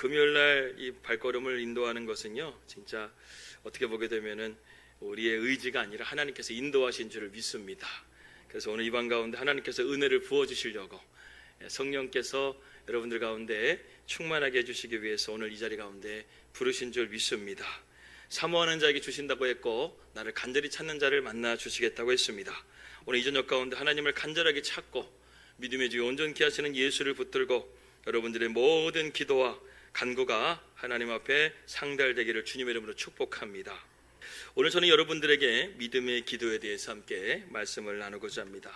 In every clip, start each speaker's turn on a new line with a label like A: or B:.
A: 금요일 날 이 발걸음을 인도하는 것은요, 진짜 어떻게 보게 되면은 우리의 의지가 아니라 하나님께서 인도하신 줄을 믿습니다. 그래서 오늘 이방 가운데 하나님께서 은혜를 부어주시려고 성령께서 여러분들 가운데 충만하게 해주시기 위해서 오늘 이 자리 가운데 부르신 줄 믿습니다. 사모하는 자에게 주신다고 했고 나를 간절히 찾는 자를 만나 주시겠다고 했습니다. 오늘 이 저녁 가운데 하나님을 간절하게 찾고 믿음의 주 온전케 하시는 예수를 붙들고 여러분들의 모든 기도와 간구가 하나님 앞에 상달되기를 주님의 이름으로 축복합니다. 오늘 저는 여러분들에게 믿음의 기도에 대해서 함께 말씀을 나누고자 합니다.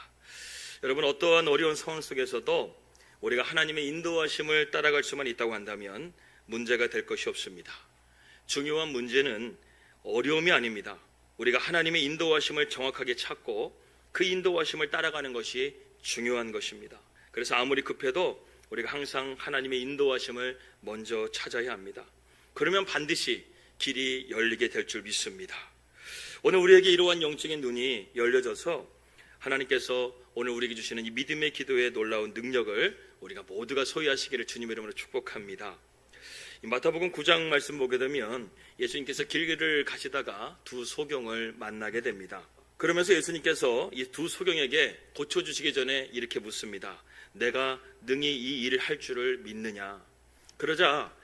A: 여러분, 어떠한 어려운 상황 속에서도 우리가 하나님의 인도하심을 따라갈 수만 있다고 한다면 문제가 될 것이 없습니다. 중요한 문제는 어려움이 아닙니다. 우리가 하나님의 인도하심을 정확하게 찾고 그 인도하심을 따라가는 것이 중요한 것입니다. 그래서 아무리 급해도 우리가 항상 하나님의 인도하심을 먼저 찾아야 합니다. 그러면 반드시 길이 열리게 될 줄 믿습니다. 오늘 우리에게 이러한 영적인 눈이 열려져서 하나님께서 오늘 우리에게 주시는 이 믿음의 기도의 놀라운 능력을 우리가 모두가 소유하시기를 주님의 이름으로 축복합니다. 이 마태복음 9장 말씀 보게 되면 예수님께서 길을 가시다가 두 소경을 만나게 됩니다. 그러면서 예수님께서 이 두 소경에게 고쳐주시기 전에 이렇게 묻습니다. 내가 능히 이 일을 할 줄을 믿느냐? 그러자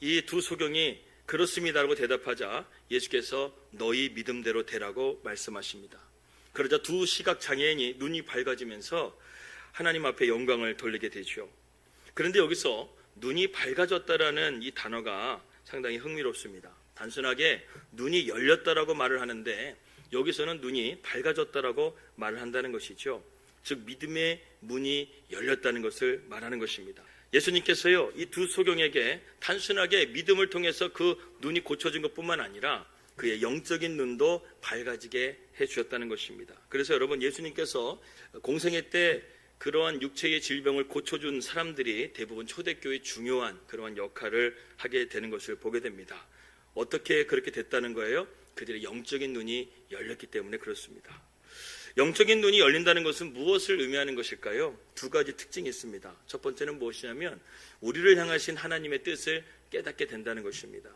A: 이 두 소경이 그렇습니다라고 대답하자 예수께서 너희 믿음대로 되라고 말씀하십니다. 그러자 두 시각장애인이 눈이 밝아지면서 하나님 앞에 영광을 돌리게 되죠. 그런데 여기서 눈이 밝아졌다라는 이 단어가 상당히 흥미롭습니다. 단순하게 눈이 열렸다라고 말을 하는데 여기서는 눈이 밝아졌다라고 말을 한다는 것이죠. 즉 믿음의 문이 열렸다는 것을 말하는 것입니다. 예수님께서요, 이 두 소경에게 단순하게 믿음을 통해서 그 눈이 고쳐진 것뿐만 아니라 그의 영적인 눈도 밝아지게 해주셨다는 것입니다. 그래서 여러분, 예수님께서 공생애 때 그러한 육체의 질병을 고쳐준 사람들이 대부분 초대교회의 중요한 그러한 역할을 하게 되는 것을 보게 됩니다. 어떻게 그렇게 됐다는 거예요? 그들의 영적인 눈이 열렸기 때문에 그렇습니다. 영적인 눈이 열린다는 것은 무엇을 의미하는 것일까요? 두 가지 특징이 있습니다. 첫 번째는 무엇이냐면 우리를 향하신 하나님의 뜻을 깨닫게 된다는 것입니다.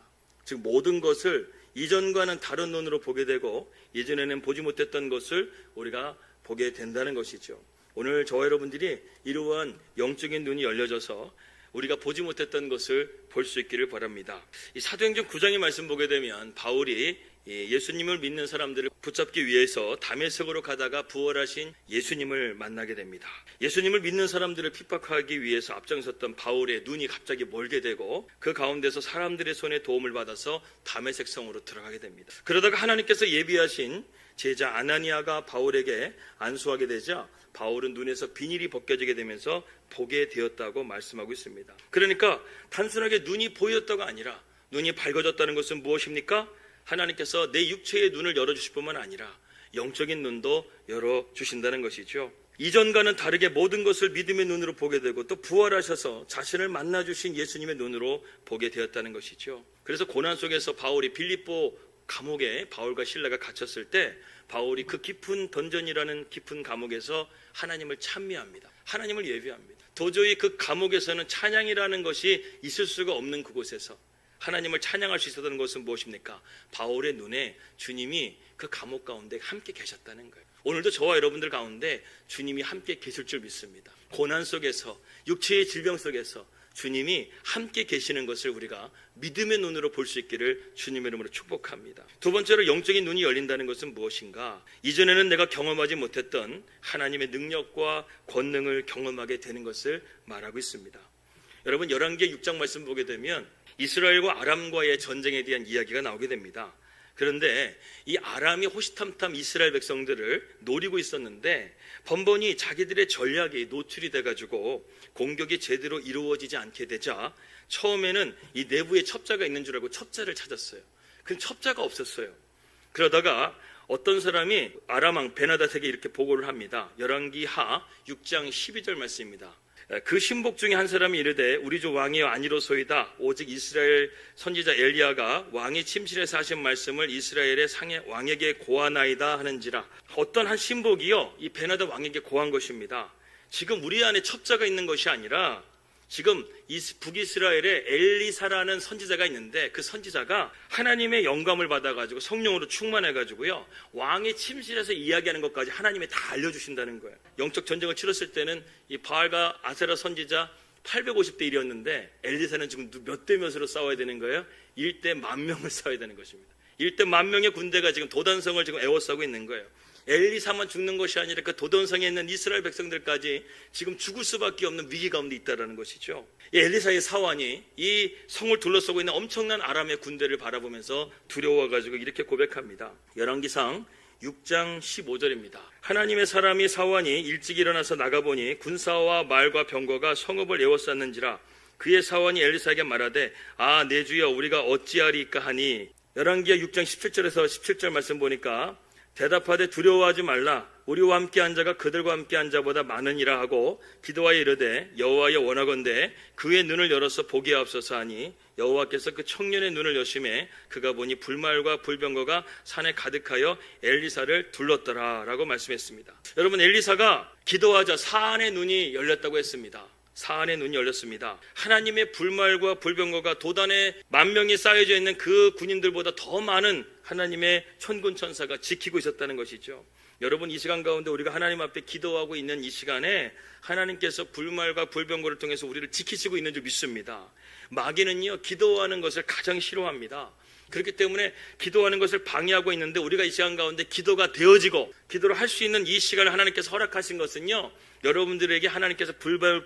A: 즉 모든 것을 이전과는 다른 눈으로 보게 되고 예전에는 보지 못했던 것을 우리가 보게 된다는 것이죠. 오늘 저와 여러분들이 이러한 영적인 눈이 열려져서 우리가 보지 못했던 것을 볼 수 있기를 바랍니다. 이 사도행전 9장의 말씀 보게 되면 바울이 예수님을 믿는 사람들을 붙잡기 위해서 다메섹으로 가다가 부활하신 예수님을 만나게 됩니다. 예수님을 믿는 사람들을 핍박하기 위해서 앞장섰던 바울의 눈이 갑자기 멀게 되고 그 가운데서 사람들의 손에 도움을 받아서 다메섹 성으로 들어가게 됩니다. 그러다가 하나님께서 예비하신 제자 아나니아가 바울에게 안수하게 되자 바울은 눈에서 비닐이 벗겨지게 되면서 보게 되었다고 말씀하고 있습니다. 그러니까 단순하게 눈이 보였다가 아니라 눈이 밝아졌다는 것은 무엇입니까? 하나님께서 내 육체의 눈을 열어주실 뿐만 아니라 영적인 눈도 열어주신다는 것이죠. 이전과는 다르게 모든 것을 믿음의 눈으로 보게 되고 또 부활하셔서 자신을 만나주신 예수님의 눈으로 보게 되었다는 것이죠. 그래서 고난 속에서 바울이 빌립보 감옥에 바울과 실라가 갇혔을 때 바울이 그 깊은 던전이라는 깊은 감옥에서 하나님을 찬미합니다. 하나님을 예배합니다. 도저히 그 감옥에서는 찬양이라는 것이 있을 수가 없는 그곳에서 하나님을 찬양할 수 있었던 것은 무엇입니까? 바울의 눈에 주님이 그 감옥 가운데 함께 계셨다는 거예요. 오늘도 저와 여러분들 가운데 주님이 함께 계실 줄 믿습니다. 고난 속에서 육체의 질병 속에서 주님이 함께 계시는 것을 우리가 믿음의 눈으로 볼 수 있기를 주님의 이름으로 축복합니다. 두 번째로 영적인 눈이 열린다는 것은 무엇인가? 이전에는 내가 경험하지 못했던 하나님의 능력과 권능을 경험하게 되는 것을 말하고 있습니다. 여러분, 열왕기 6장 말씀 보게 되면 이스라엘과 아람과의 전쟁에 대한 이야기가 나오게 됩니다. 그런데 이 아람이 호시탐탐 이스라엘 백성들을 노리고 있었는데 번번이 자기들의 전략이 노출이 돼가지고 공격이 제대로 이루어지지 않게 되자 처음에는 이 내부에 첩자가 있는 줄 알고 첩자를 찾았어요. 근데 첩자가 없었어요. 그러다가 어떤 사람이 아람 왕 베나닷에게 이렇게 보고를 합니다. 열왕기 하 6장 12절 말씀입니다. 그 신복 중에 한 사람이 이르되 우리 주 왕이여 아니로소이다. 오직 이스라엘 선지자 엘리야가 왕이 침실에서 하신 말씀을 이스라엘의 왕에게 고하나이다 하는지라. 어떤 한 신복이요 이 베나닷 왕에게 고한 것입니다. 지금 우리 안에 첩자가 있는 것이 아니라 지금 북이스라엘에 엘리사라는 선지자가 있는데 그 선지자가 하나님의 영감을 받아가지고 성령으로 충만해가지고요, 왕의 침실에서 이야기하는 것까지 하나님이 다 알려주신다는 거예요. 영적 전쟁을 치렀을 때는 이 바알과 아세라 선지자 850대 1이었는데 엘리사는 지금 몇 대 몇으로 싸워야 되는 거예요? 1대 10,000명을 싸워야 되는 것입니다. 1대 10,000명의 군대가 지금 도단성을 지금 에워싸고 있는 거예요. 엘리사만 죽는 것이 아니라 그 도단성에 있는 이스라엘 백성들까지 지금 죽을 수밖에 없는 위기 가운데 있다는 것이죠. 이 엘리사의 사환이 이 성을 둘러싸고 있는 엄청난 아람의 군대를 바라보면서 두려워가지고 이렇게 고백합니다. 열왕기상 6장 15절입니다. 하나님의 사람이 사환이 일찍 일어나서 나가보니 군사와 말과 병거가 성읍을 에워쌌는지라. 그의 사환이 엘리사에게 말하되 아 내 주여 우리가 어찌하리까 하니. 열왕기하 6장 17절에서 17절 말씀 보니까 대답하되 두려워하지 말라. 우리와 함께한 자가 그들과 함께한 자보다 많으니라 하고 기도하여 이르되 여호와여 원하건대 그의 눈을 열어서 보게 하옵소서 하니 여호와께서 그 청년의 눈을 여심해 그가 보니 불말과 불병거가 산에 가득하여 엘리사를 둘렀더라 라고 말씀했습니다. 여러분, 엘리사가 기도하자 사안의 눈이 열렸다고 했습니다. 사안의 눈이 열렸습니다. 하나님의 불말과 불병거가 도단에 10,000명이 쌓여져 있는 그 군인들보다 더 많은 하나님의 천군 천사가 지키고 있었다는 것이죠. 여러분, 이 시간 가운데 우리가 하나님 앞에 기도하고 있는 이 시간에 하나님께서 불말과 불병거를 통해서 우리를 지키시고 있는 줄 믿습니다. 마귀는요, 기도하는 것을 가장 싫어합니다. 그렇기 때문에 기도하는 것을 방해하고 있는데 우리가 이 시간 가운데 기도가 되어지고 기도를 할 수 있는 이 시간을 하나님께서 허락하신 것은요, 여러분들에게 하나님께서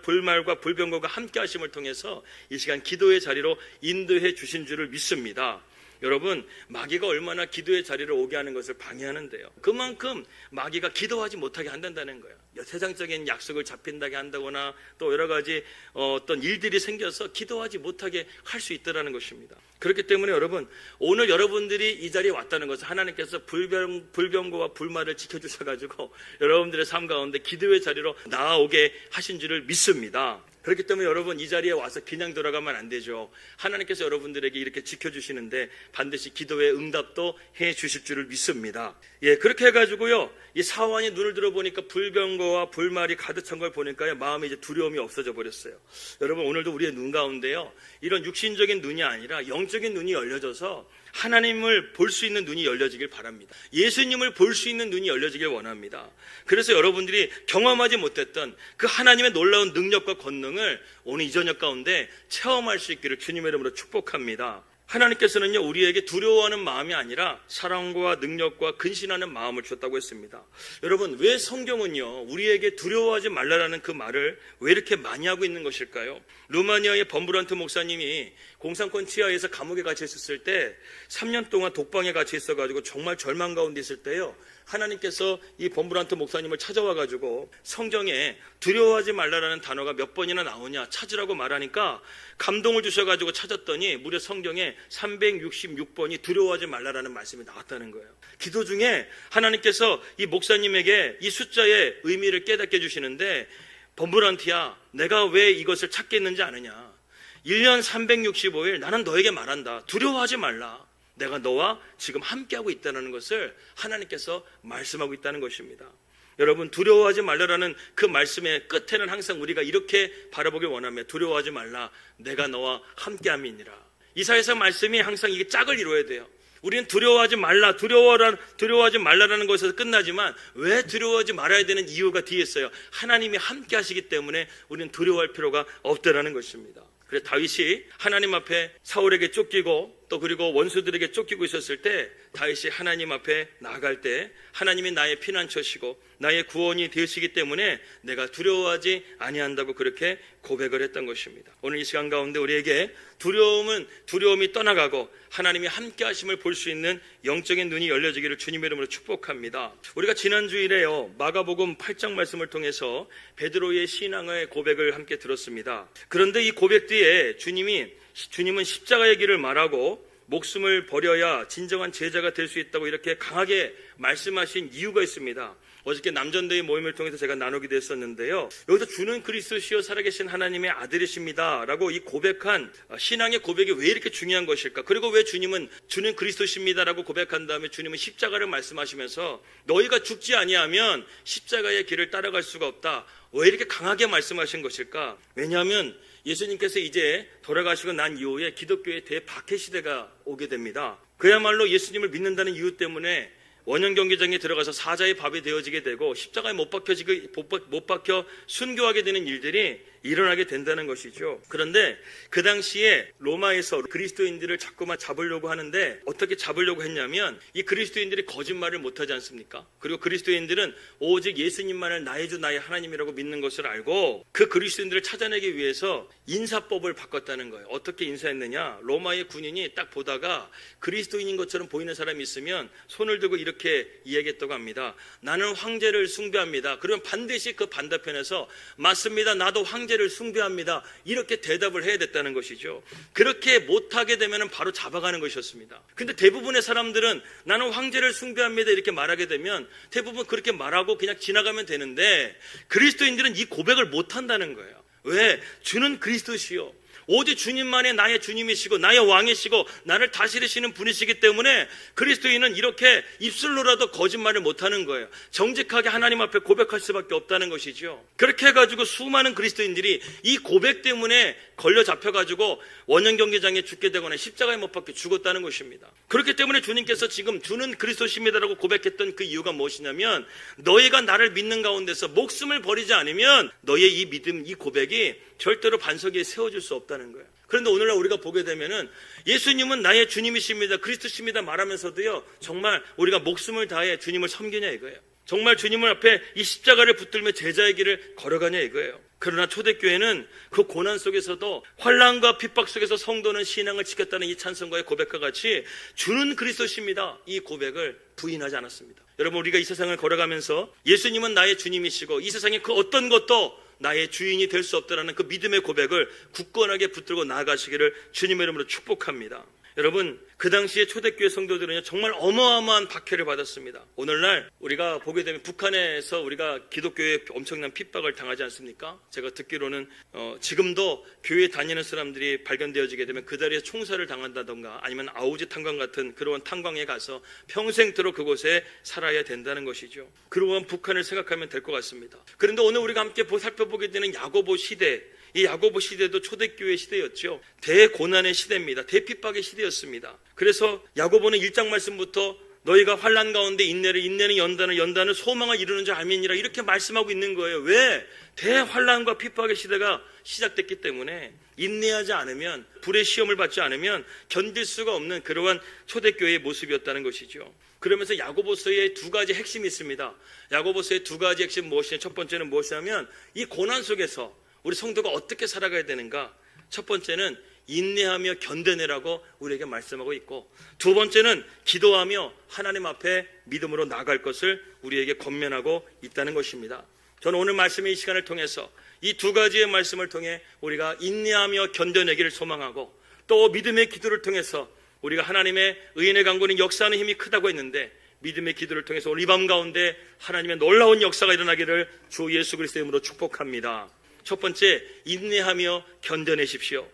A: 불말과 불병거가 함께 하심을 통해서 이 시간 기도의 자리로 인도해 주신 줄을 믿습니다. 여러분, 마귀가 얼마나 기도의 자리를 오게 하는 것을 방해하는데요, 그만큼 마귀가 기도하지 못하게 한다는 거예요. 세상적인 약속을 잡힌다게 한다거나 또 여러 가지 어떤 일들이 생겨서 기도하지 못하게 할 수 있다는 것입니다. 그렇기 때문에 여러분, 오늘 여러분들이 이 자리에 왔다는 것은 하나님께서 불병거와 불말을 지켜주셔가지고 여러분들의 삶 가운데 기도의 자리로 나아오게 하신 줄을 믿습니다. 그렇기 때문에 여러분, 이 자리에 와서 그냥 돌아가면 안 되죠. 하나님께서 여러분들에게 이렇게 지켜주시는데 반드시 기도의 응답도 해 주실 줄을 믿습니다. 예, 그렇게 해가지고요, 이 사환이 눈을 들어보니까 불병거와 불말이 가득 찬 걸 보니까요, 마음에 이제 두려움이 없어져 버렸어요. 여러분, 오늘도 우리의 눈 가운데요, 이런 육신적인 눈이 아니라 영적인 눈이 열려져서 하나님을 볼 수 있는 눈이 열려지길 바랍니다. 예수님을 볼 수 있는 눈이 열려지길 원합니다. 그래서 여러분들이 경험하지 못했던 그 하나님의 놀라운 능력과 권능을 오늘 이 저녁 가운데 체험할 수 있기를 주님의 이름으로 축복합니다. 하나님께서는요, 우리에게 두려워하는 마음이 아니라 사랑과 능력과 근신하는 마음을 주셨다고 했습니다. 여러분, 왜 성경은요, 우리에게 두려워하지 말라라는 그 말을 왜 이렇게 많이 하고 있는 것일까요? 루마니아의 범브란트 목사님이 공산권 치하에서 감옥에 갇혀 있었을 때 3년 동안 독방에 갇혀 있어가지고 정말 절망 가운데 있을 때요, 하나님께서 이 범브란트 목사님을 찾아와가지고 성경에 두려워하지 말라라는 단어가 몇 번이나 나오냐 찾으라고 말하니까 감동을 주셔가지고 찾았더니 무려 성경에 366번이 두려워하지 말라라는 말씀이 나왔다는 거예요. 기도 중에 하나님께서 이 목사님에게 이 숫자의 의미를 깨닫게 해주시는데, 범브란트야, 내가 왜 이것을 찾겠는지 아느냐? 1년 365일 나는 너에게 말한다. 두려워하지 말라. 내가 너와 지금 함께하고 있다는 것을 하나님께서 말씀하고 있다는 것입니다. 여러분, 두려워하지 말라라는 그 말씀의 끝에는 항상 우리가 이렇게 바라보길 원하며, 두려워하지 말라, 내가 너와 함께함이니라. 이사야서 말씀이 항상 이게 짝을 이루어야 돼요. 우리는 두려워하지 말라, 두려워하지 말라라는 것에서 끝나지만 왜 두려워하지 말아야 되는 이유가 뒤에 있어요. 하나님이 함께 하시기 때문에 우리는 두려워할 필요가 없다라는 것입니다. 그래서 다윗이 하나님 앞에 사울에게 쫓기고 또 그리고 원수들에게 쫓기고 있었을 때 다윗이 하나님 앞에 나아갈 때 하나님이 나의 피난처시고 나의 구원이 되시기 때문에 내가 두려워하지 아니한다고 그렇게 고백을 했던 것입니다. 오늘 이 시간 가운데 우리에게 두려움이 떠나가고 하나님이 함께 하심을 볼 수 있는 영적인 눈이 열려지기를 주님의 이름으로 축복합니다. 우리가 지난 주일에요, 마가복음 8장 말씀을 통해서 베드로의 신앙의 고백을 함께 들었습니다. 그런데 이 고백 뒤에 주님은 십자가의 길을 말하고 목숨을 버려야 진정한 제자가 될 수 있다고 이렇게 강하게 말씀하신 이유가 있습니다. 어저께 남전대회 모임을 통해서 제가 나누기도 했었는데요, 여기서 주는 그리스도시요 살아계신 하나님의 아들이십니다 라고 이 고백한 신앙의 고백이 왜 이렇게 중요한 것일까? 그리고 왜 주님은 주는 그리스도십니다 라고 고백한 다음에 주님은 십자가를 말씀하시면서 너희가 죽지 아니하면 십자가의 길을 따라갈 수가 없다, 왜 이렇게 강하게 말씀하신 것일까? 왜냐하면 예수님께서 이제 돌아가시고 난 이후에 기독교의 대박해 시대가 오게 됩니다. 그야말로 예수님을 믿는다는 이유 때문에 원형 경기장에 들어가서 사자의 밥이 되어지게 되고 십자가에 못 박혀 순교하게 되는 일들이 일어나게 된다는 것이죠. 그런데 그 당시에 로마에서 그리스도인들을 자꾸만 잡으려고 하는데 어떻게 잡으려고 했냐면 이 그리스도인들이 거짓말을 못하지 않습니까? 그리고 그리스도인들은 오직 예수님만을 나의 주 나의 하나님이라고 믿는 것을 알고 그 그리스도인들을 찾아내기 위해서 인사법을 바꿨다는 거예요. 어떻게 인사했느냐? 로마의 군인이 딱 보다가 그리스도인인 것처럼 보이는 사람이 있으면 손을 들고 이렇게 이야기했다고 합니다. 나는 황제를 숭배합니다. 그러면 반드시 그 반대편에서 맞습니다. 나도 황제를 숭배합니다. 이렇게 대답을 해야 됐다는 것이죠. 그렇게 못하게 되면 바로 잡아가는 것이었습니다. 근데 대부분의 사람들은 나는 황제를 숭배합니다. 이렇게 말하게 되면 대부분 그렇게 말하고 그냥 지나가면 되는데 그리스도인들은 이 고백을 못한다는 거예요. 왜? 주는 그리스도시요. 오직 주님만이 나의 주님이시고 나의 왕이시고 나를 다스리시는 분이시기 때문에 그리스도인은 이렇게 입술로라도 거짓말을 못하는 거예요. 정직하게 하나님 앞에 고백할 수밖에 없다는 것이죠. 그렇게 해가지고 수많은 그리스도인들이 이 고백 때문에 걸려 잡혀가지고 원형 경기장에 죽게 되거나 십자가에 못 박혀 죽었다는 것입니다. 그렇기 때문에 주님께서 지금 주는 그리스도십니다라고 고백했던 그 이유가 무엇이냐면 너희가 나를 믿는 가운데서 목숨을 버리지 않으면 너희의 이 믿음, 이 고백이 절대로 반석 위에 세워질 수 없다는 거예요. 그런데 오늘날 우리가 보게 되면은 예수님은 나의 주님이십니다, 그리스도십니다 말하면서도요, 정말 우리가 목숨을 다해 주님을 섬기냐 이거예요. 정말 주님을 앞에 이 십자가를 붙들며 제자의 길을 걸어가냐 이거예요. 그러나 초대교회는 그 고난 속에서도 환난과 핍박 속에서 성도는 신앙을 지켰다는 이 찬송가의 고백과 같이 주는 그리스도십니다 이 고백을 부인하지 않았습니다. 여러분, 우리가 이 세상을 걸어가면서 예수님은 나의 주님이시고 이 세상에 그 어떤 것도 나의 주인이 될 수 없다라는 그 믿음의 고백을 굳건하게 붙들고 나아가시기를 주님의 이름으로 축복합니다. 여러분, 그 당시에 초대교회 성도들은 정말 어마어마한 박해를 받았습니다. 오늘날 우리가 보게 되면 북한에서 우리가 기독교에 엄청난 핍박을 당하지 않습니까? 제가 듣기로는 지금도 교회 다니는 사람들이 발견되어지게 되면 그 자리에 총살을 당한다던가 아니면 아우지 탄광 같은 그런 탄광에 가서 평생토록 그곳에 살아야 된다는 것이죠. 그러한 북한을 생각하면 될 것 같습니다. 그런데 오늘 우리가 함께 살펴보게 되는 야고보 시대, 이 야고보 시대도 초대교회 시대였죠. 대고난의 시대입니다. 대핍박의 시대였습니다. 그래서 야고보는 1장 말씀부터 너희가 환난 가운데 인내는 연단은 소망을 이루는 줄 알미니라 이렇게 말씀하고 있는 거예요. 왜? 대환난과 핍박의 시대가 시작됐기 때문에 인내하지 않으면, 불의 시험을 받지 않으면 견딜 수가 없는 그러한 초대교회의 모습이었다는 것이죠. 그러면서 야고보서의 두 가지 핵심이 있습니다. 야고보서의 두 가지 핵심 무엇이냐? 첫 번째는 무엇이냐면 이 고난 속에서 우리 성도가 어떻게 살아가야 되는가? 첫 번째는 인내하며 견뎌내라고 우리에게 말씀하고 있고, 두 번째는 기도하며 하나님 앞에 믿음으로 나아갈 것을 우리에게 권면하고 있다는 것입니다. 저는 오늘 말씀의 이 시간을 통해서 이 두 가지의 말씀을 통해 우리가 인내하며 견뎌내기를 소망하고, 또 믿음의 기도를 통해서 우리가 하나님의 의인의 강구는 역사하는 힘이 크다고 했는데 믿음의 기도를 통해서 오늘 이 밤 가운데 하나님의 놀라운 역사가 일어나기를 주 예수 그리스도의 이름으로 축복합니다. 첫 번째, 인내하며 견뎌내십시오.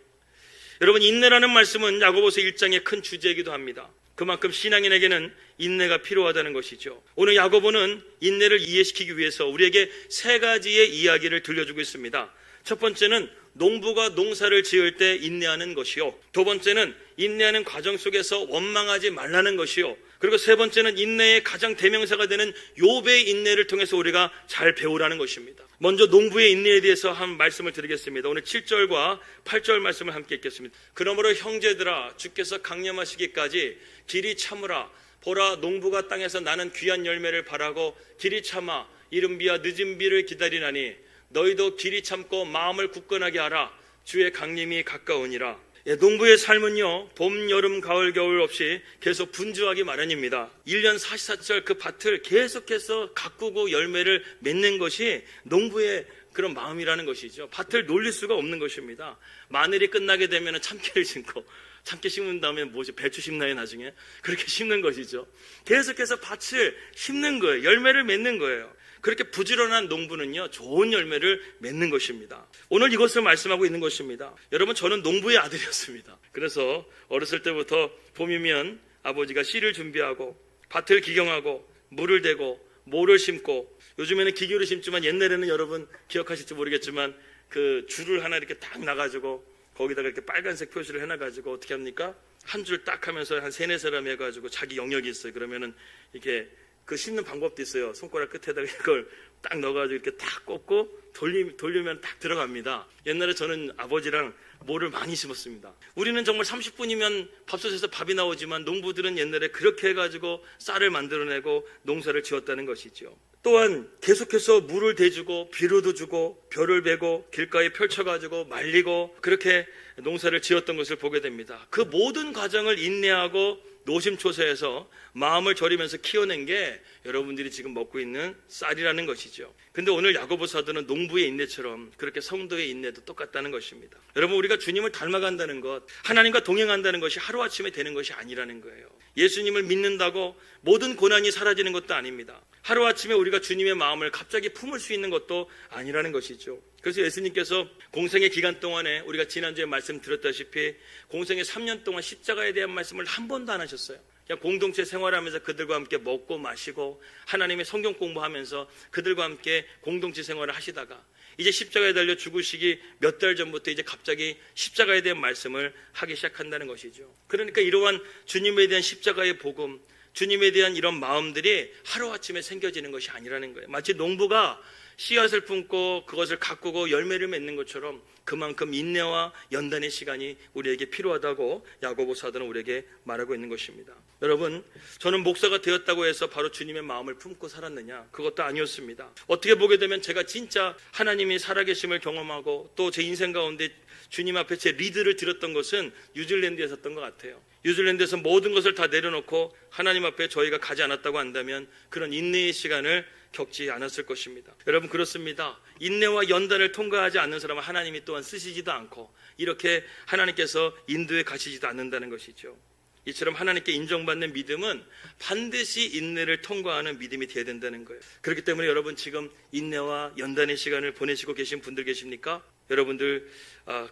A: 여러분, 인내라는 말씀은 야고보서 1장의 큰 주제이기도 합니다. 그만큼 신앙인에게는 인내가 필요하다는 것이죠. 오늘 야고보는 인내를 이해시키기 위해서 우리에게 세 가지의 이야기를 들려주고 있습니다. 첫 번째는 농부가 농사를 지을 때 인내하는 것이요, 두 번째는 인내하는 과정 속에서 원망하지 말라는 것이요, 그리고 세 번째는 인내의 가장 대명사가 되는 욥의 인내를 통해서 우리가 잘 배우라는 것입니다. 먼저 농부의 인내에 대해서 한 말씀을 드리겠습니다. 오늘 7절과 8절 말씀을 함께 읽겠습니다. 그러므로 형제들아, 주께서 강림하시기까지 길이 참으라. 보라, 농부가 땅에서 나는 귀한 열매를 바라고 길이 참아 이른 비와 늦은 비를 기다리나니 너희도 길이 참고 마음을 굳건하게 하라. 주의 강림이 가까우니라. 농부의 삶은요, 봄, 여름, 가을, 겨울 없이 계속 분주하기 마련입니다. 1년 44철 그 밭을 계속해서 가꾸고 열매를 맺는 것이 농부의 그런 마음이라는 것이죠. 밭을 놀릴 수가 없는 것입니다. 마늘이 끝나게 되면 참깨를 심고, 참깨 심은 다음에 뭐지? 배추 심나요 나중에? 그렇게 심는 것이죠. 계속해서 밭을 심는 거예요. 열매를 맺는 거예요. 그렇게 부지런한 농부는요, 좋은 열매를 맺는 것입니다. 오늘 이것을 말씀하고 있는 것입니다. 여러분, 저는 농부의 아들이었습니다. 그래서 어렸을 때부터 봄이면 아버지가 씨를 준비하고 밭을 기경하고 물을 대고 모를 심고, 요즘에는 기교를 심지만 옛날에는 여러분 기억하실지 모르겠지만 그 줄을 하나 이렇게 딱 놔가지고 거기다가 이렇게 빨간색 표시를 해놔가지고 어떻게 합니까? 한 줄 딱 하면서 한 3-4사람 해가지고 자기 영역이 있어요. 그러면은 이렇게 그 씹는 방법도 있어요. 손가락 끝에다가 이걸 딱 넣어가지고 이렇게 딱 꽂고 돌리면 딱 들어갑니다. 옛날에 저는 아버지랑 모를 많이 심었습니다. 우리는 정말 30분이면 밥솥에서 밥이 나오지만 농부들은 옛날에 그렇게 해가지고 쌀을 만들어내고 농사를 지었다는 것이죠. 또한 계속해서 물을 대주고 비료도 주고 벼를 베고 길가에 펼쳐가지고 말리고 그렇게 농사를 지었던 것을 보게 됩니다. 그 모든 과정을 인내하고 노심초사해서 마음을 졸이면서 키워낸 게 여러분들이 지금 먹고 있는 쌀이라는 것이죠. 근데 오늘 야고보 사도는 농부의 인내처럼 그렇게 성도의 인내도 똑같다는 것입니다. 여러분, 우리가 주님을 닮아간다는 것, 하나님과 동행한다는 것이 하루아침에 되는 것이 아니라는 거예요. 예수님을 믿는다고 모든 고난이 사라지는 것도 아닙니다. 하루아침에 우리가 주님의 마음을 갑자기 품을 수 있는 것도 아니라는 것이죠. 그래서 예수님께서 공생의 기간 동안에 우리가 지난주에 말씀드렸다시피 공생의 3년 동안 십자가에 대한 말씀을 한 번도 안 하셨어요. 그냥 공동체 생활하면서 그들과 함께 먹고 마시고 하나님의 성경 공부하면서 그들과 함께 공동체 생활을 하시다가 이제 십자가에 달려 죽으시기 몇 달 전부터 이제 갑자기 십자가에 대한 말씀을 하기 시작한다는 것이죠. 그러니까 이러한 주님에 대한 십자가의 복음, 주님에 대한 이런 마음들이 하루아침에 생겨지는 것이 아니라는 거예요. 마치 농부가 씨앗을 품고 그것을 가꾸고 열매를 맺는 것처럼 그만큼 인내와 연단의 시간이 우리에게 필요하다고 야고보 사도는 우리에게 말하고 있는 것입니다. 여러분, 저는 목사가 되었다고 해서 바로 주님의 마음을 품고 살았느냐? 그것도 아니었습니다. 어떻게 보게 되면 제가 진짜 하나님이 살아계심을 경험하고 또 제 인생 가운데 주님 앞에 제 리드를 들었던 것은 뉴질랜드에 었던 것 같아요. 뉴질랜드에서 모든 것을 다 내려놓고 하나님 앞에 저희가 가지 않았다고 한다면 그런 인내의 시간을 겪지 않았을 것입니다. 여러분, 그렇습니다. 인내와 연단을 통과하지 않는 사람은 하나님이 또한 쓰시지도 않고 이렇게 하나님께서 인도에 가시지도 않는다는 것이죠. 이처럼 하나님께 인정받는 믿음은 반드시 인내를 통과하는 믿음이 되어야 된다는 거예요. 그렇기 때문에 여러분, 지금 인내와 연단의 시간을 보내시고 계신 분들 계십니까? 여러분들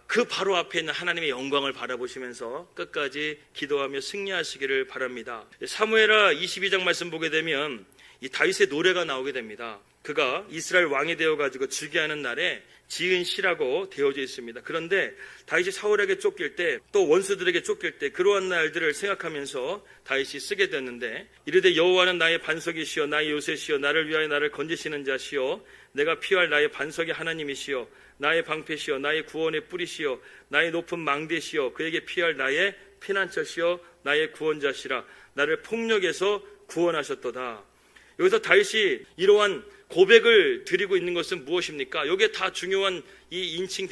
A: 그 바로 앞에 있는 하나님의 영광을 바라보시면서 끝까지 기도하며 승리하시기를 바랍니다. 사무엘하 22장 말씀 보게 되면 이 다윗의 노래가 나오게 됩니다. 그가 이스라엘 왕이 되어가지고 즉위하는 날에 지은 시라고 되어져 있습니다. 그런데 다윗이 사울에게 쫓길 때 또 원수들에게 쫓길 때 그러한 날들을 생각하면서 다윗이 쓰게 됐는데 이르되 여호와는 나의 반석이시여 나의 요새시여 나를 위하여 나를 건지시는 자시여 내가 피할 나의 반석의 하나님이시여 나의 방패시여 나의 구원의 뿌리시여 나의 높은 망대시여 그에게 피할 나의 피난처시여 나의 구원자시라 나를 폭력에서 구원하셨도다. 여기서 다윗이 이러한 고백을 드리고 있는 것은 무엇입니까? 여기에 다 중요한 이 인칭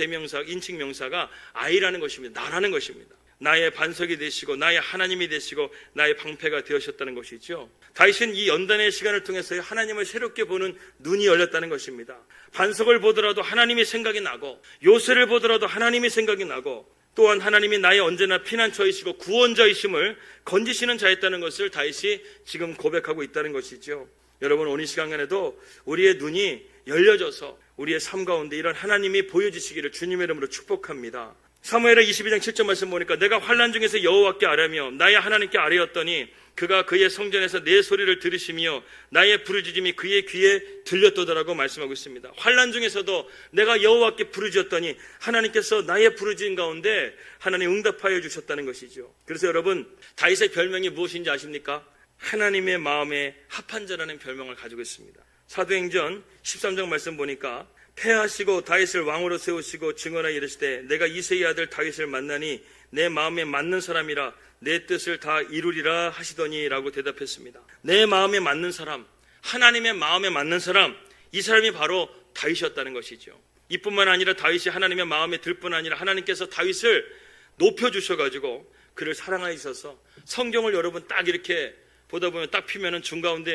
A: 명사가 I라는 것입니다. 나라는 것입니다. 나의 반석이 되시고 나의 하나님이 되시고 나의 방패가 되셨다는 것이죠. 다윗은 이 연단의 시간을 통해서 하나님을 새롭게 보는 눈이 열렸다는 것입니다. 반석을 보더라도 하나님이 생각이 나고 요새를 보더라도 하나님이 생각이 나고 또한 하나님이 나의 언제나 피난처이시고 구원자이심을 건지시는 자였다는 것을 다윗이 지금 고백하고 있다는 것이죠. 여러분, 오늘 시간에도 우리의 눈이 열려져서 우리의 삶 가운데 이런 하나님이 보여주시기를 주님의 이름으로 축복합니다. 사무엘하 22장 7절 말씀 보니까 내가 환난 중에서 여호와께 아뢰며 나의 하나님께 아뢰었더니 그가 그의 성전에서 내 소리를 들으시며 나의 부르짖음이 그의 귀에 들렸도다라고 말씀하고 있습니다. 환난 중에서도 내가 여호와께 부르짖었더니 하나님께서 나의 부르짖음 가운데 하나님 응답하여 주셨다는 것이죠. 그래서 여러분, 다윗의 별명이 무엇인지 아십니까? 하나님의 마음에 합한 자라는 별명을 가지고 있습니다. 사도행전 13장 말씀 보니까 패하시고 다윗을 왕으로 세우시고 증언하여 이르시되 내가 이새의 아들 다윗을 만나니 내 마음에 맞는 사람이라 내 뜻을 다 이루리라 하시더니 라고 대답했습니다. 내 마음에 맞는 사람, 하나님의 마음에 맞는 사람, 이 사람이 바로 다윗이었다는 것이죠. 이뿐만 아니라 다윗이 하나님의 마음에 들 뿐 아니라 하나님께서 다윗을 높여주셔가지고 그를 사랑하여 주셔서 성경을 여러분 딱 이렇게 보다 보면 딱 피면은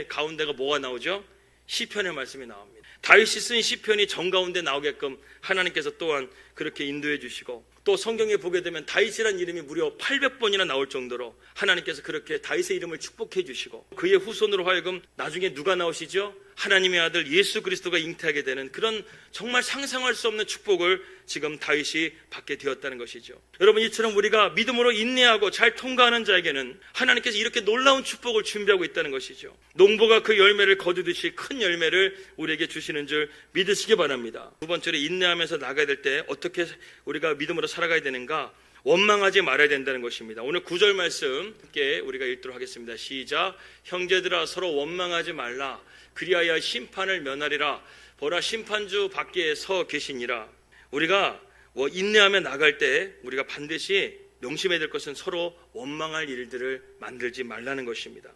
A: 가운데가 뭐가 나오죠? 시편의 말씀이 나옵니다. 다윗이 쓴 시편이 정가운데 나오게끔 하나님께서 또한 그렇게 인도해 주시고, 또 성경에 보게 되면 다윗이라는 이름이 무려 800번이나 나올 정도로 하나님께서 그렇게 다윗의 이름을 축복해 주시고, 그의 후손으로 하여금 나중에 누가 나오시죠? 하나님의 아들 예수 그리스도가 잉태하게 되는 그런 정말 상상할 수 없는 축복을 지금 다윗이 받게 되었다는 것이죠. 여러분, 이처럼 우리가 믿음으로 인내하고 잘 통과하는 자에게는 하나님께서 이렇게 놀라운 축복을 준비하고 있다는 것이죠. 농부가 그 열매를 거두듯이 큰 열매를 우리에게 주시는 줄 믿으시기 바랍니다. 두 번째로, 인내하면서 나가야 될 때 어떻게 우리가 믿음으로 살아가야 되는가? 원망하지 말아야 된다는 것입니다. 오늘 9절 말씀 함께 우리가 읽도록 하겠습니다. 시작. 형제들아, 서로 원망하지 말라. 그리하여 심판을 면하리라. 보라, 심판주 밖에 서 계시니라. 우리가 인내하며 나갈 때 우리가 반드시 명심해야 될 것은 서로 원망할 일들을 만들지 말라는 것입니다.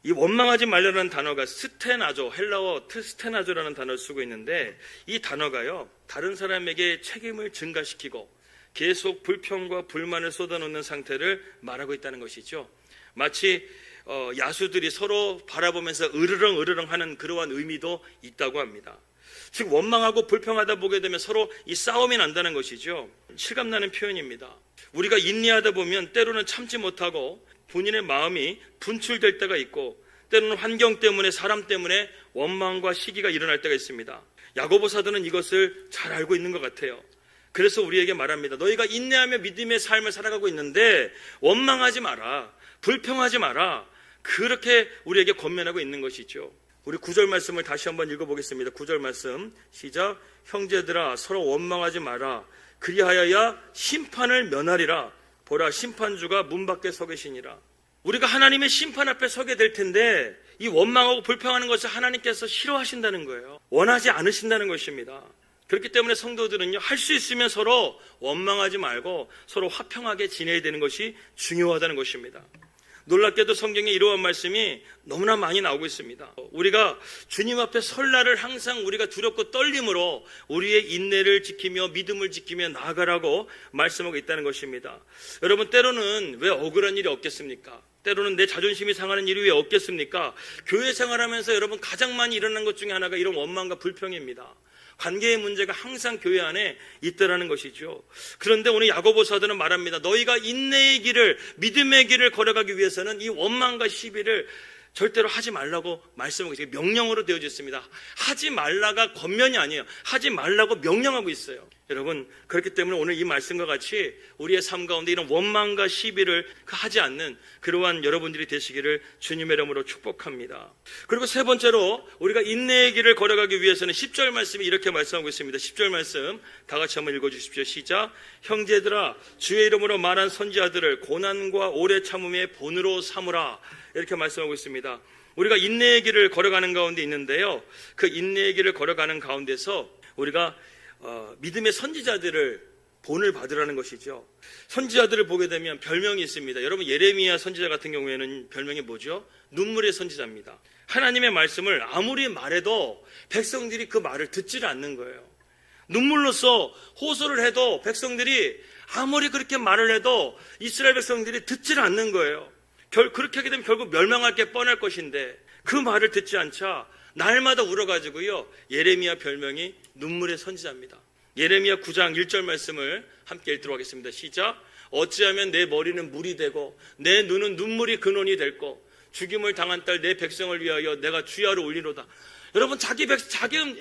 A: 이 원망하지 말라는 단어가 스테나조, 헬라어 스테나조라는 단어를 쓰고 있는데, 이 단어가요, 다른 사람에게 책임을 증가시키고 계속 불평과 불만을 쏟아놓는 상태를 말하고 있다는 것이죠. 마치 야수들이 서로 바라보면서 으르렁 하는 그러한 의미도 있다고 합니다. 즉, 원망하고 불평하다 보게 되면 서로 이 싸움이 난다는 것이죠. 실감나는 표현입니다. 우리가 인내하다 보면 때로는 참지 못하고 본인의 마음이 분출될 때가 있고, 때로는 환경 때문에, 사람 때문에 원망과 시기가 일어날 때가 있습니다. 야고보 사도는 이것을 잘 알고 있는 것 같아요. 그래서 우리에게 말합니다. 너희가 인내하며 믿음의 삶을 살아가고 있는데 원망하지 마라, 불평하지 마라, 그렇게 우리에게 권면하고 있는 것이죠. 우리 9절 말씀을 다시 한번 읽어보겠습니다. 9절 말씀 시작. 형제들아, 서로 원망하지 마라. 그리하여야 심판을 면하리라. 보라, 심판주가 문 밖에 서 계시니라. 우리가 하나님의 심판 앞에 서게 될 텐데, 이 원망하고 불평하는 것을 하나님께서 싫어하신다는 거예요. 원하지 않으신다는 것입니다. 그렇기 때문에 성도들은요, 할 수 있으면 서로 원망하지 말고 서로 화평하게 지내야 되는 것이 중요하다는 것입니다. 놀랍게도 성경에 이러한 말씀이 너무나 많이 나오고 있습니다. 우리가 주님 앞에 설 날을 항상 우리가 두렵고 떨림으로 우리의 인내를 지키며 믿음을 지키며 나아가라고 말씀하고 있다는 것입니다. 여러분, 때로는 왜 억울한 일이 없겠습니까? 때로는 내 자존심이 상하는 일이 왜 없겠습니까? 교회 생활하면서 여러분, 가장 많이 일어나는 것 중에 하나가 이런 원망과 불평입니다. 관계의 문제가 항상 교회 안에 있다라는 것이죠. 그런데 오늘 야고보 사도는 말합니다. 너희가 인내의 길을, 믿음의 길을 걸어가기 위해서는 이 원망과 시비를 절대로 하지 말라고 말씀하고 있어요. 명령으로 되어져 있습니다. 하지 말라가 권면이 아니에요. 하지 말라고 명령하고 있어요. 여러분, 그렇기 때문에 오늘 이 말씀과 같이 우리의 삶 가운데 이런 원망과 시비를 하지 않는 그러한 여러분들이 되시기를 주님의 이름으로 축복합니다. 그리고 세 번째로, 우리가 인내의 길을 걸어가기 위해서는 10절 말씀이 이렇게 말씀하고 있습니다. 10절 말씀 다 같이 한번 읽어주십시오. 시작. 형제들아, 주의 이름으로 말한 선지자들을 고난과 오래 참음의 본으로 삼으라. 이렇게 말씀하고 있습니다. 우리가 인내의 길을 걸어가는 가운데 있는데요, 그 인내의 길을 걸어가는 가운데서 우리가 믿음의 선지자들을 본을 받으라는 것이죠. 선지자들을 보게 되면 별명이 있습니다. 여러분, 예레미야 선지자 같은 경우에는 별명이 뭐죠? 눈물의 선지자입니다. 하나님의 말씀을 아무리 말해도 백성들이 그 말을 듣지를 않는 거예요. 눈물로써 호소를 해도 백성들이 아무리 그렇게 말을 해도 이스라엘 백성들이 듣지를 않는 거예요. 그렇게 하게 되면 결국 멸망할 게 뻔할 것인데, 그 말을 듣지 않자 날마다 울어가지고요, 예레미야 별명이 눈물의 선지자입니다. 예레미야 9장 1절 말씀을 함께 읽도록 하겠습니다. 시작. 어찌하면 내 머리는 물이 되고 내 눈은 눈물이 근원이 될고 죽임을 당한 딸 내 백성을 위하여 내가 주야로 울리로다. 여러분,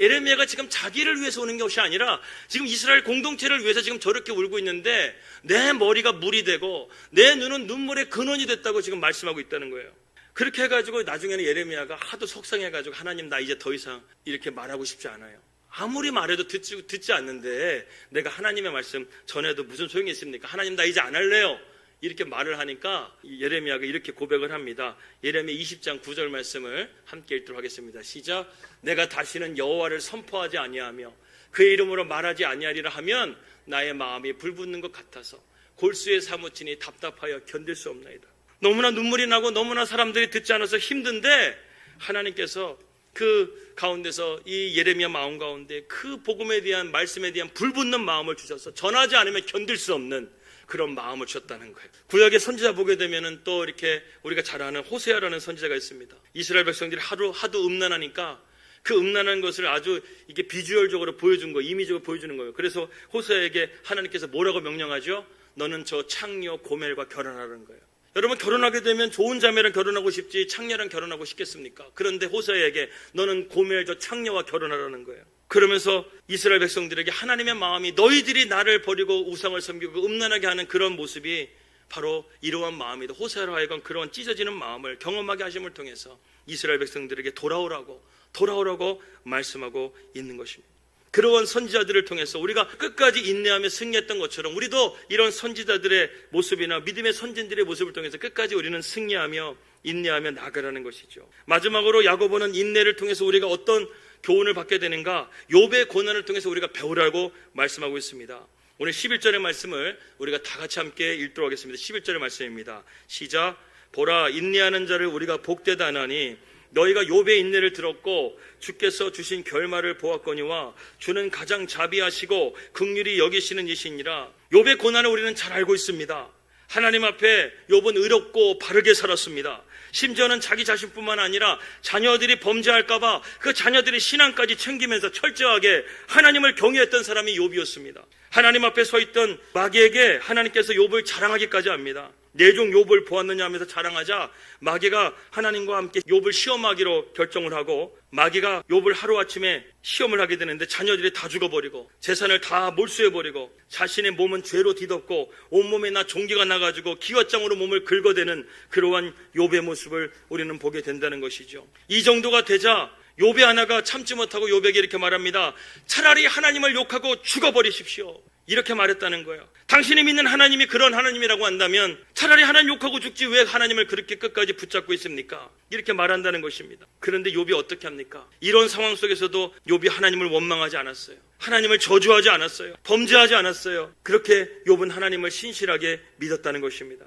A: 예레미야가 지금 자기를 위해서 우는 것이 아니라 지금 이스라엘 공동체를 위해서 지금 저렇게 울고 있는데, 내 머리가 물이 되고 내 눈은 눈물의 근원이 됐다고 지금 말씀하고 있다는 거예요. 그렇게 해가지고 나중에는 예레미야가 하도 속상해가지고, 하나님, 나 이제 더 이상 이렇게 말하고 싶지 않아요. 아무리 말해도 듣지 않는데 내가 하나님의 말씀 전해도 무슨 소용이 있습니까? 하나님, 나 이제 안 할래요. 이렇게 말을 하니까 예레미야가 이렇게 고백을 합니다. 예레미야 20장 9절 말씀을 함께 읽도록 하겠습니다. 시작. 내가 다시는 여호와를 선포하지 아니하며 그의 이름으로 말하지 아니하리라 하면 나의 마음이 불붙는 것 같아서 골수에 사무치니 답답하여 견딜 수 없나이다. 너무나 눈물이 나고 너무나 사람들이 듣지 않아서 힘든데, 하나님께서 그 가운데서 이 예레미야 마음 가운데 그 복음에 대한, 말씀에 대한 불붙는 마음을 주셔서 전하지 않으면 견딜 수 없는 그런 마음을 주셨다는 거예요. 구약의 선지자 보게 되면은 또 이렇게 우리가 잘 아는 호세아라는 선지자가 있습니다. 이스라엘 백성들이 하도 음란하니까 그 음란한 것을 아주 이게 비주얼적으로 보여준 거예요. 이미적으로 보여주는 거예요. 그래서 호세아에게 하나님께서 뭐라고 명령하죠? 너는 저 창녀 고멜과 결혼하라는 거예요. 여러분, 결혼하게 되면 좋은 자매랑 결혼하고 싶지 창녀랑 결혼하고 싶겠습니까? 그런데 호세아에게 너는 고멜 저 창녀와 결혼하라는 거예요. 그러면서 이스라엘 백성들에게 하나님의 마음이 너희들이 나를 버리고 우상을 섬기고 음란하게 하는 그런 모습이 바로 이러한 마음이다. 호세아로 하여금 그런 찢어지는 마음을 경험하게 하심을 통해서 이스라엘 백성들에게 돌아오라고 말씀하고 있는 것입니다. 그러한 선지자들을 통해서 우리가 끝까지 인내하며 승리했던 것처럼 우리도 이런 선지자들의 모습이나 믿음의 선진들의 모습을 통해서 끝까지 우리는 승리하며 인내하며 나아가라는 것이죠. 마지막으로 야고보는 인내를 통해서 우리가 어떤 교훈을 받게 되는가? 욥의 고난을 통해서 우리가 배우라고 말씀하고 있습니다. 오늘 11절의 말씀을 우리가 다 같이 함께 읽도록 하겠습니다. 11절의 말씀입니다. 시작. 보라, 인내하는 자를 우리가 복되다 하나니 너희가 욥의 인내를 들었고 주께서 주신 결말을 보았거니와 주는 가장 자비하시고 긍휼히 여기시는 이시니라. 욥의 고난을 우리는 잘 알고 있습니다. 하나님 앞에 욥은 의롭고 바르게 살았습니다. 심지어는 자기 자신뿐만 아니라 자녀들이 범죄할까봐 그 자녀들의 신앙까지 챙기면서 철저하게 하나님을 경외했던 사람이 욥이었습니다. 하나님 앞에 서 있던 마귀에게 하나님께서 욥을 자랑하기까지 합니다. 내 종 욥을 보았느냐 하면서 자랑하자 마귀가 하나님과 함께 욥을 시험하기로 결정을 하고 마귀가 욥을 하루아침에 시험을 하게 되는데 자녀들이 다 죽어버리고 재산을 다 몰수해버리고 자신의 몸은 죄로 뒤덮고 온몸에 종기가 나가지고 기왓장으로 몸을 긁어대는 그러한 욥의 모습을 우리는 보게 된다는 것이죠. 이 정도가 되자 욥의 하나가 참지 못하고 욥에게 이렇게 말합니다. 차라리 하나님을 욕하고 죽어버리십시오. 이렇게 말했다는 거예요. 당신이 믿는 하나님이 그런 하나님이라고 한다면 차라리 하나님 욕하고 죽지 왜 하나님을 그렇게 끝까지 붙잡고 있습니까? 이렇게 말한다는 것입니다. 그런데 욥이 어떻게 합니까? 이런 상황 속에서도 욥이 하나님을 원망하지 않았어요. 하나님을 저주하지 않았어요. 범죄하지 않았어요. 그렇게 욥은 하나님을 신실하게 믿었다는 것입니다.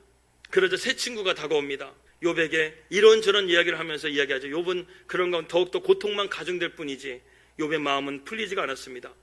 A: 그러자 새 친구가 다가옵니다. 욥에게 이런저런 이야기를 하면서 이야기하죠. 욥은 그런 건 더욱더 고통만 가중될 뿐이지 욥의 마음은 풀리지가 않았습니다.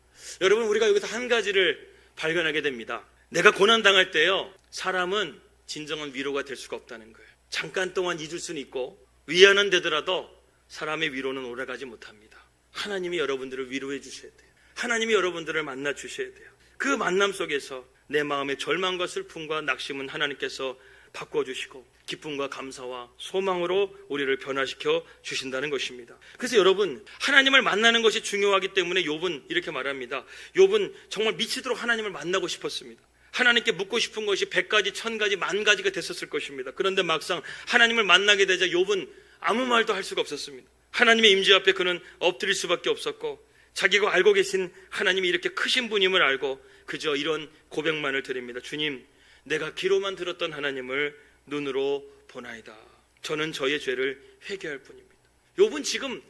A: 여러분, 우리가 여기서 한 가지를 발견하게 됩니다. 내가 고난당할 때요, 사람은 진정한 위로가 될 수가 없다는 거예요. 잠깐 동안 잊을 수는 있고 위안은 되더라도 사람의 위로는 오래가지 못합니다. 하나님이 여러분들을 위로해 주셔야 돼요. 하나님이 여러분들을 만나 주셔야 돼요. 그 만남 속에서 내 마음의 절망과 슬픔과 낙심은 하나님께서 바꿔주시고 기쁨과 감사와 소망으로 우리를 변화시켜 주신다는 것입니다. 그래서 여러분, 하나님을 만나는 것이 중요하기 때문에 욥은 이렇게 말합니다. 욥은 정말 미치도록 하나님을 만나고 싶었습니다. 하나님께 묻고 싶은 것이 100가지, 1000가지, 10,000가지가 됐었을 것입니다. 그런데 막상 하나님을 만나게 되자 욥은 아무 말도 할 수가 없었습니다. 하나님의 임재 앞에 그는 엎드릴 수밖에 없었고 자기가 알고 계신 하나님이 이렇게 크신 분임을 알고 그저 이런 고백만을 드립니다. 주님, 내가 귀로만 들었던 하나님을 눈으로 보나이다. 저는 저의 죄를 회개할 뿐입니다. 욥은 지금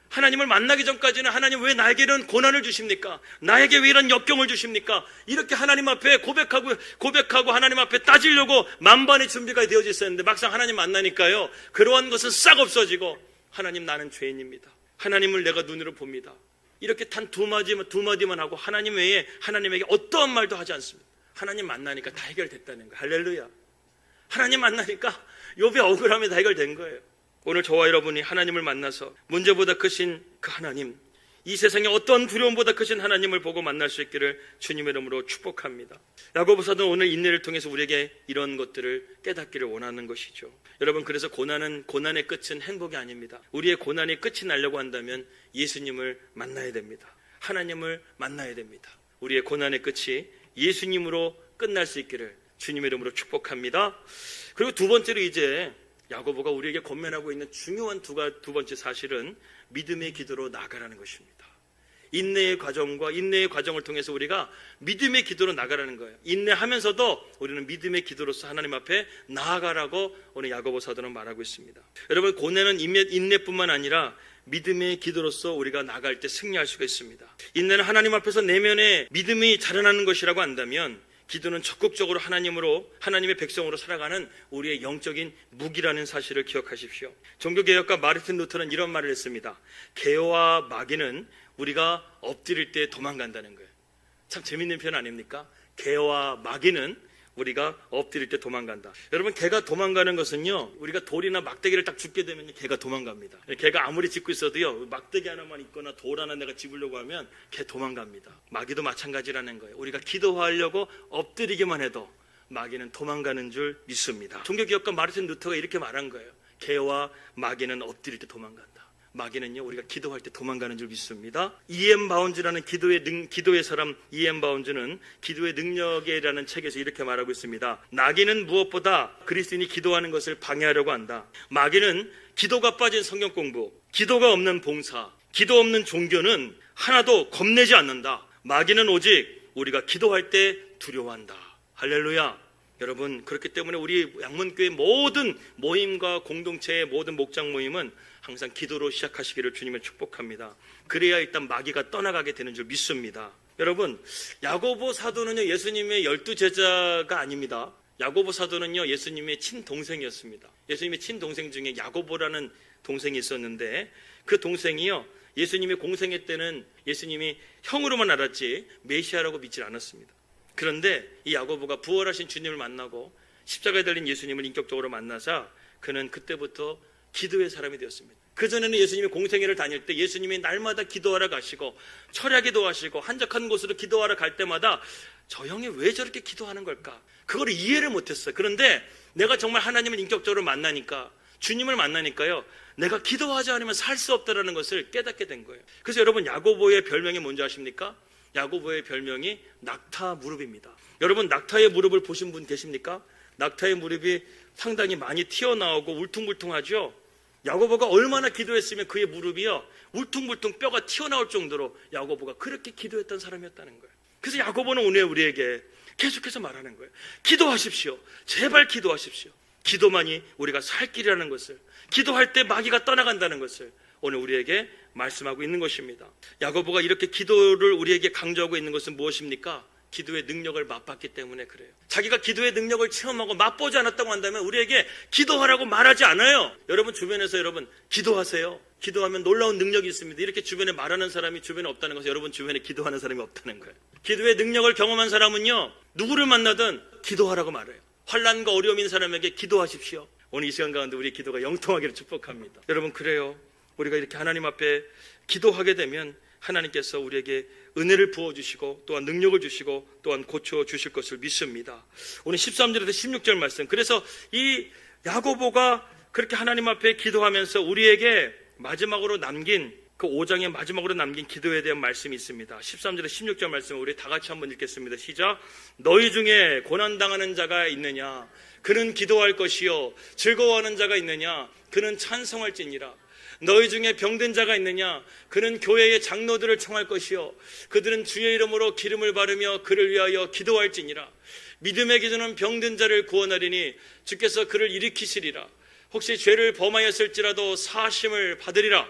A: 하나님을 만나기 전까지는 하나님 왜 나에게는 고난을 주십니까? 나에게 왜 이런 역경을 주십니까? 이렇게 하나님 앞에 고백하고 하나님 앞에 따지려고 만반의 준비가 되어져 있었는데 막상 하나님 만나니까요, 그러한 것은 싹 없어지고 하나님, 나는 죄인입니다. 하나님을 내가 눈으로 봅니다. 이렇게 단 두 마디만 하고 하나님 외에 하나님에게 어떠한 말도 하지 않습니다. 하나님 만나니까 다 해결됐다는 거예요. 할렐루야. 하나님 만나니까 욥의 억울함이 다 해결된 거예요. 오늘 저와 여러분이 하나님을 만나서 문제보다 크신 그 하나님, 이 세상에 어떤 두려움보다 크신 하나님을 보고 만날 수 있기를 주님의 이름으로 축복합니다. 야고보 사도는 오늘 인내를 통해서 우리에게 이런 것들을 깨닫기를 원하는 것이죠. 여러분, 그래서 고난의 끝은 행복이 아닙니다. 우리의 고난의 끝이 나려고 한다면 예수님을 만나야 됩니다. 하나님을 만나야 됩니다. 우리의 고난의 끝이 예수님으로 끝날 수 있기를 주님의 이름으로 축복합니다. 그리고 두 번째로 이제 야고보가 우리에게 권면하고 있는 중요한 두 번째 사실은 믿음의 기도로 나아가라는 것입니다. 인내의 과정을 통해서 우리가 믿음의 기도로 나아가라는 거예요. 인내하면서도 우리는 믿음의 기도로서 하나님 앞에 나아가라고 오늘 야고보 사도는 말하고 있습니다. 여러분, 고난은 인내뿐만 아니라 믿음의 기도로서 우리가 나아갈 때 승리할 수가 있습니다. 인내는 하나님 앞에서 내면의 믿음이 자라나는 것이라고 한다면 기도는 적극적으로 하나님의 백성으로 살아가는 우리의 영적인 무기라는 사실을 기억하십시오. 종교개혁가 마르틴 루터는 이런 말을 했습니다. 개와 마귀는 우리가 엎드릴 때 도망간다는 거예요. 참 재밌는 표현 아닙니까? 개와 마귀는 우리가 엎드릴 때 도망간다. 여러분, 개가 도망가는 것은요, 우리가 돌이나 막대기를 딱 줍게 되면 개가 도망갑니다. 개가 아무리 짖고 있어도요, 막대기 하나만 있거나 돌 하나 내가 집으려고 하면 개 도망갑니다. 마귀도 마찬가지라는 거예요. 우리가 기도하려고 엎드리기만 해도 마귀는 도망가는 줄 믿습니다. 종교개혁가 마르틴 루터가 이렇게 말한 거예요. 개와 마귀는 엎드릴 때 도망간다. 마귀는요, 우리가 기도할 때 도망가는 줄 믿습니다. E.M. 바운즈라는 기도의 사람 E.M. 바운즈는 기도의 능력이라는 책에서 이렇게 말하고 있습니다. 나귀는 무엇보다 그리스도인이 기도하는 것을 방해하려고 한다. 마귀는 기도가 빠진 성경 공부, 기도가 없는 봉사, 기도 없는 종교는 하나도 겁내지 않는다. 마귀는 오직 우리가 기도할 때 두려워한다. 할렐루야. 여러분, 그렇기 때문에 우리 양문교회 모든 모임과 공동체의 모든 목장 모임은 항상 기도로 시작하시기를 주님을 축복합니다. 그래야 일단 마귀가 떠나가게 되는 줄 믿습니다. 여러분, 야고보 사도는요, 예수님의 12제자가 아닙니다. 야고보 사도는요, 예수님의 친동생이었습니다. 예수님의 친동생 중에 야고보라는 동생이 있었는데, 그 동생이요, 예수님의 공생애 때는 예수님이 형으로만 알았지 메시아라고 믿지 않았습니다. 그런데 이 야고보가 부활하신 주님을 만나고 십자가에 달린 예수님을 인격적으로 만나자 그는 그때부터 기도의 사람이 되었습니다. 그전에는 예수님이 공생애를 다닐 때 예수님이 날마다 기도하러 가시고 철야 기도하시고 한적한 곳으로 기도하러 갈 때마다 저 형이 왜 저렇게 기도하는 걸까? 그걸 이해를 못했어요. 그런데 내가 정말 하나님을 인격적으로 만나니까, 주님을 만나니까요, 내가 기도하지 않으면 살 수 없다는 것을 깨닫게 된 거예요. 그래서 여러분, 야고보의 별명이 뭔지 아십니까? 야고보의 별명이 낙타 무릎입니다. 여러분, 낙타의 무릎을 보신 분 계십니까? 낙타의 무릎이 상당히 많이 튀어나오고 울퉁불퉁하죠. 야고보가 얼마나 기도했으면 그의 무릎이요, 울퉁불퉁 뼈가 튀어나올 정도로 야고보가 그렇게 기도했던 사람이었다는 거예요. 그래서 야고보는 오늘 우리에게 계속해서 말하는 거예요. 기도하십시오. 제발 기도하십시오. 기도만이 우리가 살 길이라는 것을, 기도할 때 마귀가 떠나간다는 것을 오늘 우리에게 말씀하고 있는 것입니다. 야고보가 이렇게 기도를 우리에게 강조하고 있는 것은 무엇입니까? 기도의 능력을 맛봤기 때문에 그래요. 자기가 기도의 능력을 체험하고 맛보지 않았다고 한다면 우리에게 기도하라고 말하지 않아요. 여러분, 주변에서 여러분 기도하세요. 기도하면 놀라운 능력이 있습니다. 이렇게 주변에 말하는 사람이 주변에 없다는 것은 여러분 주변에 기도하는 사람이 없다는 거예요. 기도의 능력을 경험한 사람은요, 누구를 만나든 기도하라고 말해요. 환난과 어려움이 있는 사람에게 기도하십시오. 오늘 이 시간 가운데 우리의 기도가 영통하기를 축복합니다. 여러분, 그래요. 우리가 이렇게 하나님 앞에 기도하게 되면 하나님께서 우리에게 은혜를 부어주시고 또한 능력을 주시고 또한 고쳐주실 것을 믿습니다. 오늘 13절에서 16절 말씀, 그래서 이 야고보가 그렇게 하나님 앞에 기도하면서 우리에게 마지막으로 남긴 그 5장의 마지막으로 남긴 기도에 대한 말씀이 있습니다. 13절에 16절 말씀을 우리 다 같이 한번 읽겠습니다. 시작. 너희 중에 고난당하는 자가 있느냐? 그는 기도할 것이요. 즐거워하는 자가 있느냐? 그는 찬송할지니라. 너희 중에 병든 자가 있느냐? 그는 교회의 장로들을 청할 것이요. 그들은 주의 이름으로 기름을 바르며 그를 위하여 기도할지니라. 믿음의 기도는 병든 자를 구원하리니 주께서 그를 일으키시리라. 혹시 죄를 범하였을지라도 사하심을 받으리라.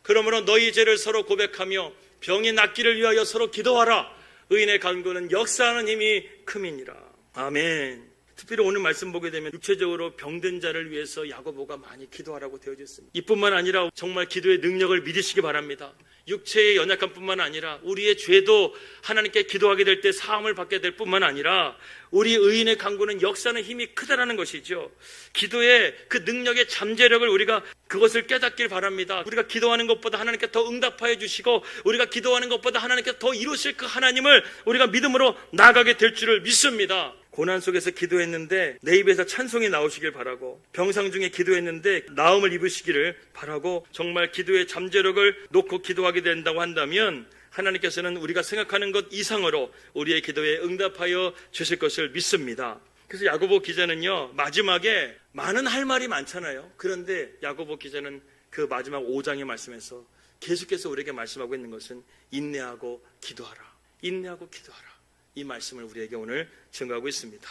A: 그러므로 너희 죄를 서로 고백하며 병이 낫기를 위하여 서로 기도하라. 의인의 간구는 역사하는 힘이 큼이니라. 아멘. 특별히 오늘 말씀 보게 되면 육체적으로 병든 자를 위해서 야고보가 많이 기도하라고 되어져 있습니다. 이뿐만 아니라 정말 기도의 능력을 믿으시기 바랍니다. 육체의 연약함뿐만 아니라 우리의 죄도 하나님께 기도하게 될 때 사함을 받게 될 뿐만 아니라 우리 의인의 간구는 역사하는 힘이 크다라는 것이죠. 기도의 그 능력의 잠재력을 우리가 그것을 깨닫길 바랍니다. 우리가 기도하는 것보다 하나님께 더 응답하여 주시고 우리가 기도하는 것보다 하나님께 더 이루실 그 하나님을 우리가 믿음으로 나아가게 될 줄을 믿습니다. 고난 속에서 기도했는데 내 입에서 찬송이 나오시길 바라고, 병상 중에 기도했는데 나음을 입으시기를 바라고, 정말 기도의 잠재력을 놓고 기도하게 된다고 한다면 하나님께서는 우리가 생각하는 것 이상으로 우리의 기도에 응답하여 주실 것을 믿습니다. 그래서 야고보 기자는요, 마지막에 많은 할 말이 많잖아요. 그런데 야고보 기자는 그 마지막 5장의 말씀에서 계속해서 우리에게 말씀하고 있는 것은 인내하고 기도하라. 인내하고 기도하라. 이 말씀을 우리에게 오늘 증거하고 있습니다.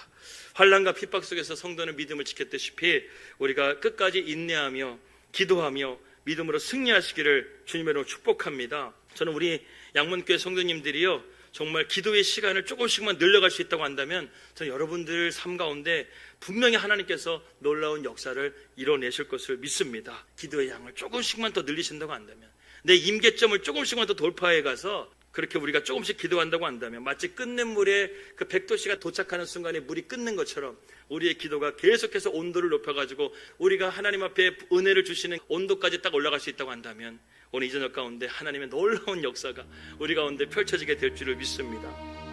A: 환난과 핍박 속에서 성도는 믿음을 지켰다시피 우리가 끝까지 인내하며 기도하며 믿음으로 승리하시기를 주님으로 축복합니다. 저는 우리 양문교회 성도님들이요, 정말 기도의 시간을 조금씩만 늘려갈 수 있다고 한다면 저는 여러분들 삶 가운데 분명히 하나님께서 놀라운 역사를 이뤄내실 것을 믿습니다. 기도의 양을 조금씩만 더 늘리신다고 한다면, 내 임계점을 조금씩만 더 돌파해 가서 그렇게 우리가 조금씩 기도한다고 한다면 마치 끓는 물에 그 100도씨가 도착하는 순간에 물이 끓는 것처럼 우리의 기도가 계속해서 온도를 높여가지고 우리가 하나님 앞에 은혜를 주시는 온도까지 딱 올라갈 수 있다고 한다면 오늘 이 저녁 가운데 하나님의 놀라운 역사가 우리 가운데 펼쳐지게 될 줄을 믿습니다.